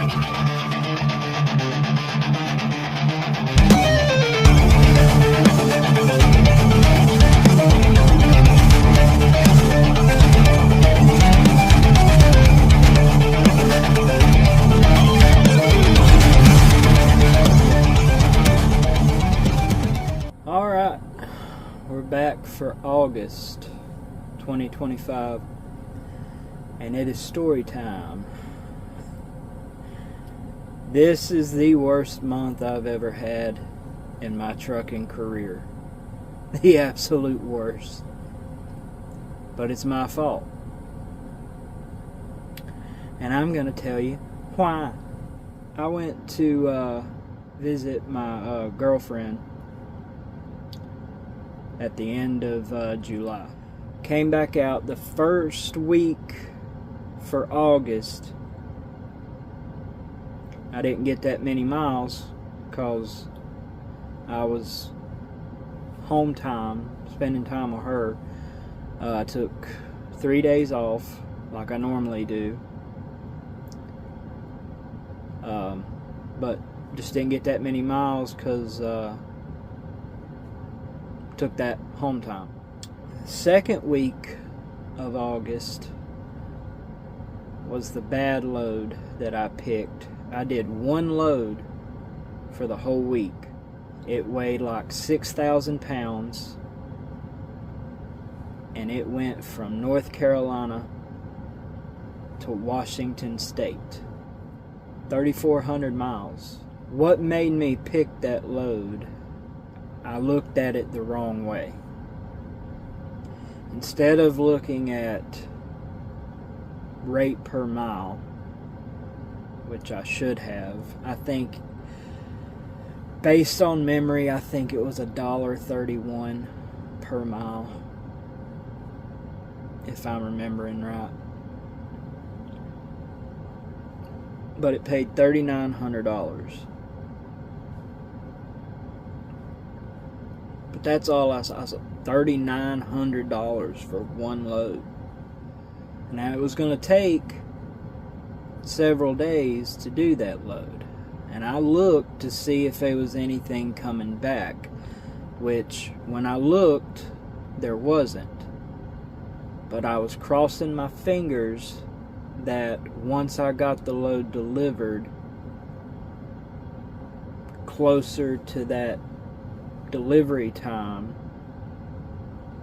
Alright, we're back for August 2025, and it is story time. This is the worst month I've ever had in my trucking career. The absolute worst. But it's my fault. And I'm going to tell you why. I went to visit my girlfriend at the end of July. Came back out the first week for August. I didn't get that many miles because I was home time, spending time with her. I took 3 days off like I normally do. But just didn't get that many miles because took that home time. Second week of August was the bad load that I picked. I did one load for the whole week. It weighed like 6,000 pounds, and it went from North Carolina to Washington State. 3,400 miles. What made me pick that load? I looked at it the wrong way. Instead of looking at rate per mile, which I should have, I think, based on memory, I think it was $1.31 per mile, if I'm remembering right. But it paid $3,900. But that's all I saw. $3,900 for one load. Now it was going to take several days to do that load, and I looked to see if there was anything coming back, which when I looked there wasn't. But I was crossing my fingers that once I got the load delivered closer to that delivery time,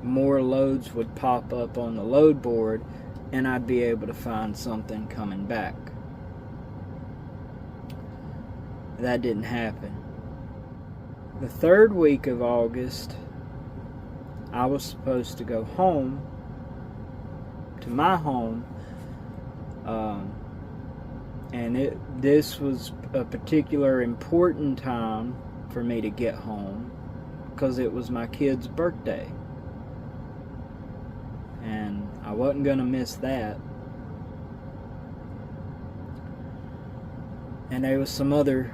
more loads would pop up on the load board and I'd be able to find something coming back. That didn't happen. The third week of August, I was supposed to go home, to my home, and this was a particular important time for me to get home because it was my kid's birthday, and I wasn't going to miss that. And there was another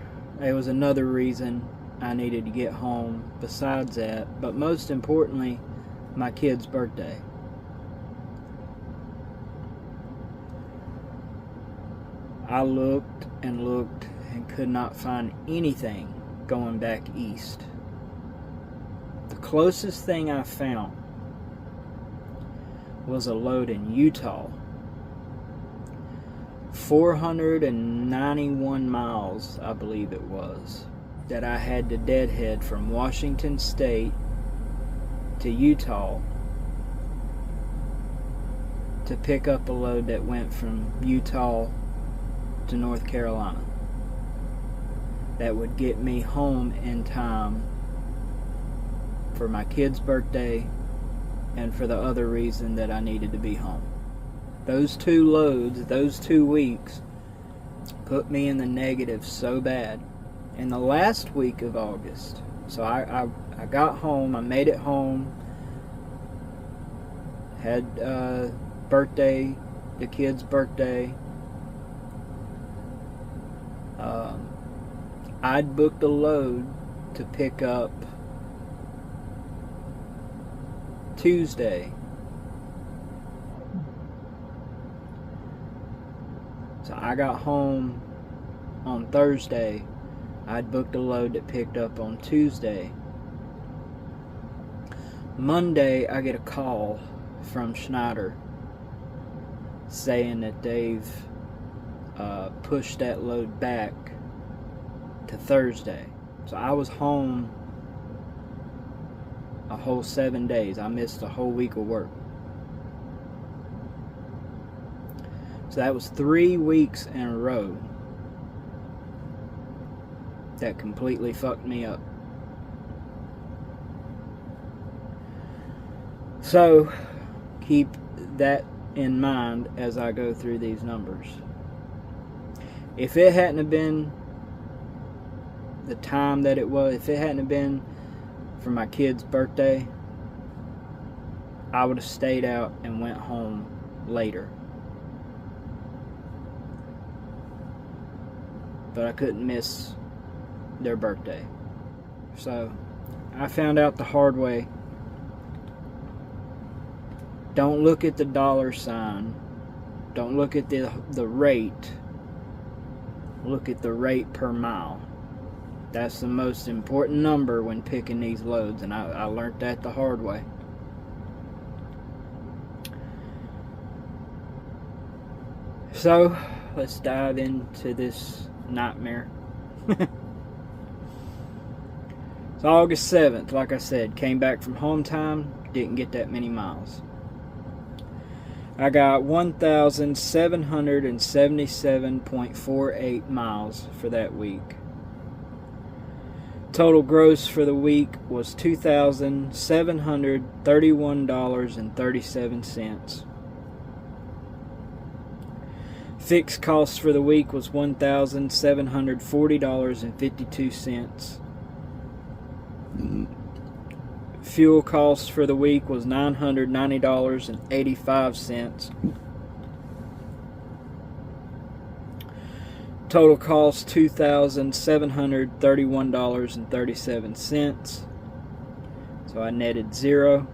reason I needed to get home besides that, but most importantly, my kid's birthday. I looked and could not find anything going back east. The closest thing I found was a load in Utah. 491 miles, I believe it was, that I had to deadhead from Washington State to Utah to pick up a load that went from Utah to North Carolina. That would get me home in time for my kid's birthday and for the other reason that I needed to be home. Those two loads, those 2 weeks, put me in the negative so bad. In the last week of August, so I got home, I made it home, had the kid's birthday. I'd booked a load to pick up Tuesday. So I got home on Thursday. I'd booked a load that picked up on Tuesday. Monday, I get a call from Schneider saying that they've pushed that load back to Thursday. So I was home a whole 7 days. I missed a whole week of work. So that was 3 weeks in a row that completely fucked me up. So keep that in mind as I go through these numbers. If it hadn't have been the time that it was, if it hadn't have been for my kid's birthday, I would have stayed out and went home later. But I couldn't miss their birthday. So I found out the hard way. Don't look at the dollar sign. Don't look at the rate. Look at the rate per mile. That's the most important number when picking these loads, and I learned that the hard way. So let's dive into this nightmare. It's August 7th, like I said, came back from home time, didn't get that many miles. I got 1,777.48 miles for that week. Total gross for the week was $2,731.37. Fixed costs for the week was $1,740.52. Fuel costs for the week was $990.85. Total cost $2,731.37. So I netted zero.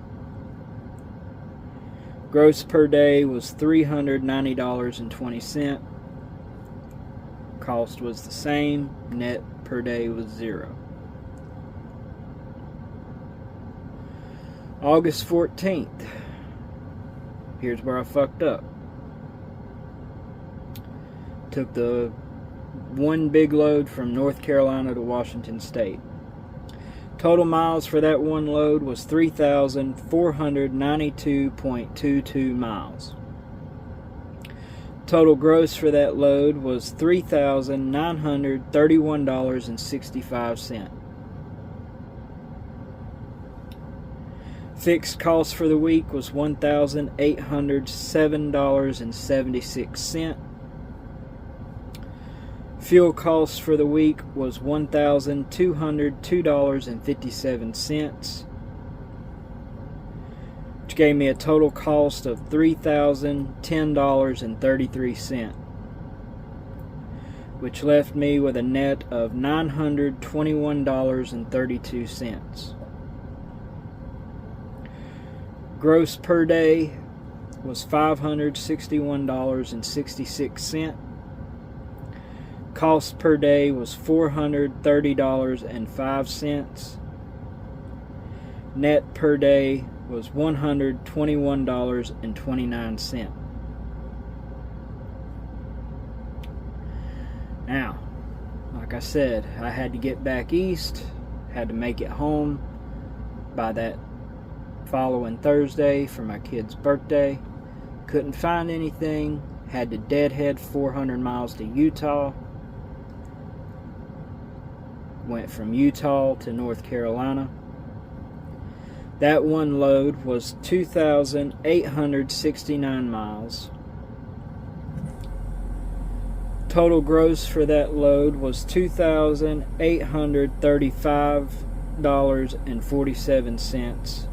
Gross per day was $390.20. Cost was the same. Net per day was zero. August 14th. Here's where I fucked up. Took the one big load from North Carolina to Washington State. Total miles for that one load was 3,492.22 miles. Total gross for that load was $3,931.65. Fixed cost for the week was $1,807.76. Fuel costs for the week was $1,202.57, which gave me a total cost of $3,010.33, which left me with a net of $921.32. Gross per day was $561.66. Cost per day was $430.05. Net per day was $121.29. Now, like I said, I had to get back east, had to make it home by that following Thursday for my kid's birthday. Couldn't find anything, had to deadhead 400 miles to Utah. Went from Utah to North Carolina. That one load was 2,869 miles. Total gross for that load was $2,835.47.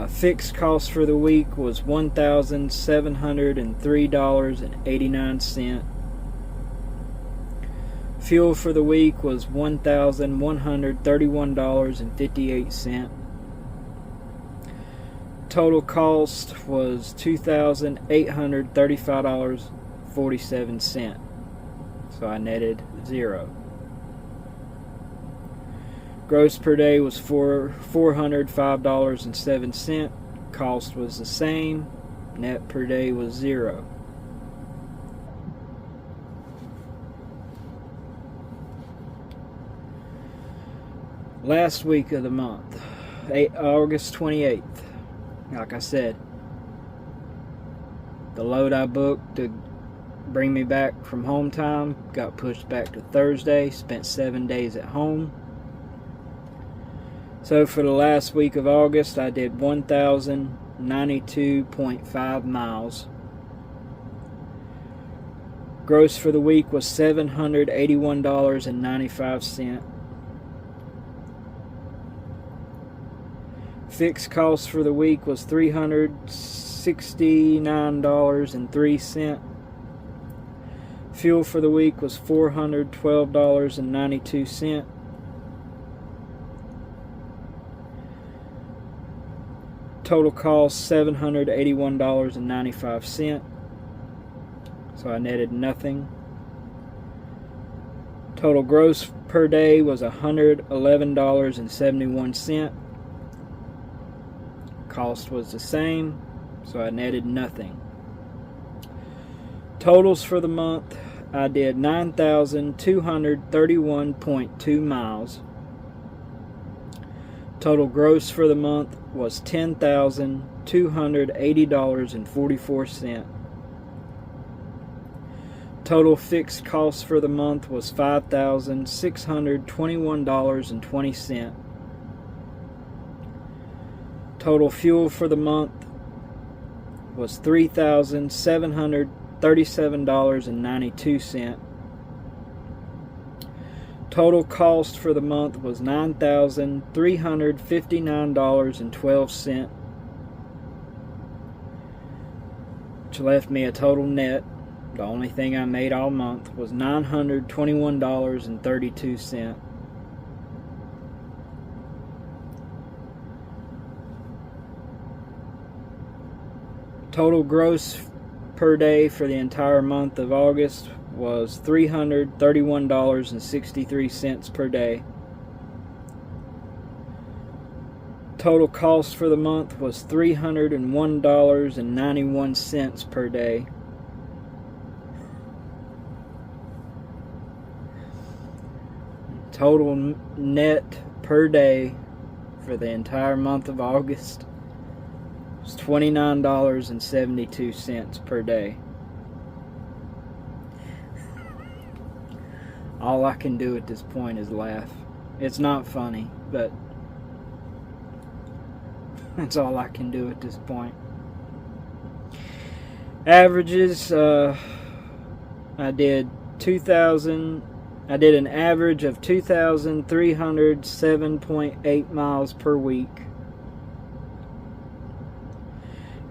Fixed cost for the week was $1,703.89. Fuel for the week was $1,131.58. Total cost was $2,835.47. So I netted $0. Gross per day was $405.07. Cost was the same. Net per day was $0. Last week of the month, August 28th, like I said, the load I booked to bring me back from home time got pushed back to Thursday. Spent 7 days at home. So for the last week of August, I did 1,092.5 miles. Gross for the week was $781.95. Fixed cost for the week was $369.03. Fuel for the week was $412.92. Total cost $781.95. So I netted nothing. Total gross per day was $111.71. Cost was the same, so I netted nothing. Totals for the month, I did 9,231.2 miles. Total gross for the month was $10,280.44. Total fixed cost for the month was $5,621.20. Total fuel for the month was $3,737.92. Total cost for the month was $9,359.12, which left me a total net. The only thing I made all month was $921.32. Total gross per day for the entire month of August was $331.63 per day. Total cost for the month was $301.91 per day. Total net per day for the entire month of August was $29.72 per day. All I can do at this point is laugh. It's not funny, but that's all I can do at this point. Averages, I did an average of 2,307.8 miles per week.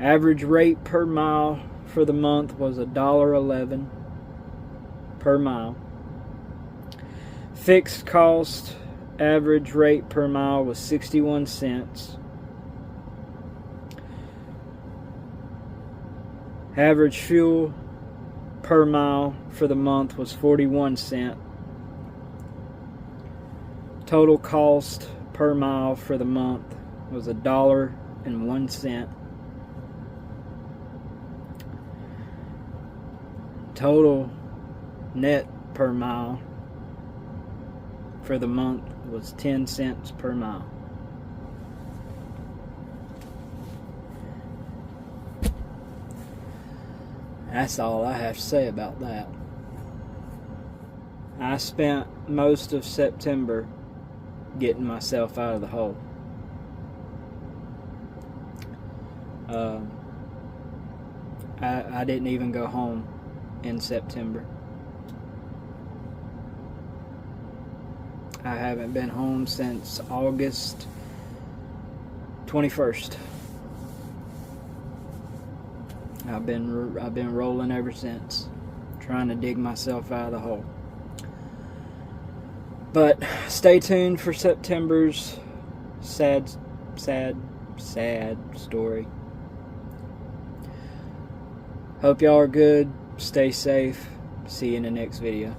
Average rate per mile for the month was $1.11 per mile. Fixed cost average rate per mile was 61 cents. Average fuel per mile for the month was 41 cents. Total cost per mile for the month was $1.01. Total net per mile for the month was 10 cents per mile. That's all I have to say about that. I spent most of September getting myself out of the hole. I didn't even go home in September. I haven't been home since August 21st. I've been rolling ever since, trying to dig myself out of the hole. But stay tuned for September's sad sad story. Hope y'all are good. Stay safe. See you in the next video.